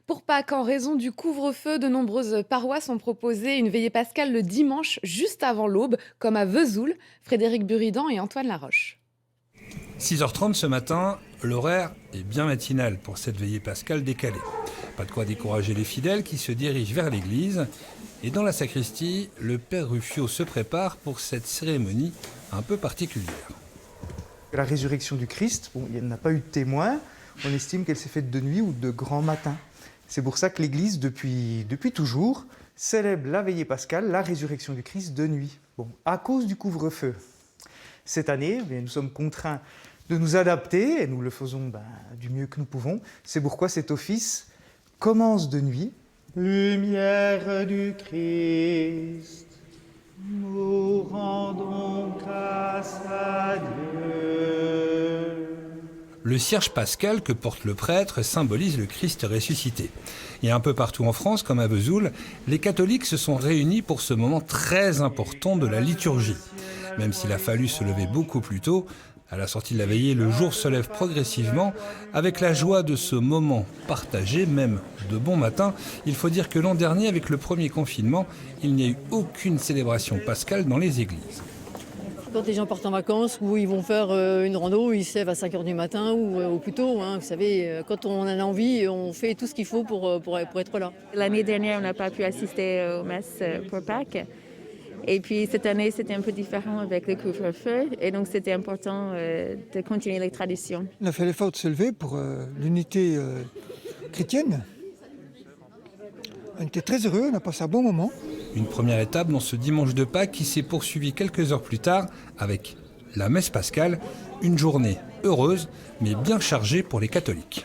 Pour Pâques, en raison du couvre-feu, de nombreuses paroisses ont proposé une veillée pascale le dimanche, juste avant l'aube, comme à Vesoul. Frédéric Buridan et Antoine Laroche. 6h30 ce matin, l'horaire est bien matinal pour cette veillée pascale décalée. Pas de quoi décourager les fidèles qui se dirigent vers l'église. Et dans la sacristie, le père Ruffio se prépare pour cette cérémonie un peu particulière. La résurrection du Christ, il n'y a pas eu de témoin. On estime qu'elle s'est faite de nuit ou de grand matin. C'est pour ça que l'Église, depuis toujours, célèbre la veillée pascale, la résurrection du Christ de nuit. À cause du couvre-feu. Cette année, nous sommes contraints de nous adapter et nous le faisons du mieux que nous pouvons. C'est pourquoi cet office commence de nuit. Lumière du Christ, nous rendons grâce à Dieu. Le cierge pascal que porte le prêtre symbolise le Christ ressuscité. Et un peu partout en France, comme à Vesoul, les catholiques se sont réunis pour ce moment très important de la liturgie. Même s'il a fallu se lever beaucoup plus tôt, à la sortie de la veillée, le jour se lève progressivement avec la joie de ce moment partagé, même de bon matin. Il faut dire que l'an dernier, avec le premier confinement, il n'y a eu aucune célébration pascale dans les églises. Quand les gens partent en vacances ou ils vont faire une rando, ils se lèvent à 5h du matin ou plus tôt. Vous savez, quand on en a envie, on fait tout ce qu'il faut pour être là. L'année dernière, on n'a pas pu assister aux messes pour Pâques. Et puis cette année, c'était un peu différent avec le couvre-feu. Et donc, c'était important de continuer les traditions. On a fait l'effort de se lever pour l'unité chrétienne. On était très heureux, on a passé un bon moment. Une première étape dans ce dimanche de Pâques qui s'est poursuivie quelques heures plus tard avec la messe pascale, une journée heureuse mais bien chargée pour les catholiques.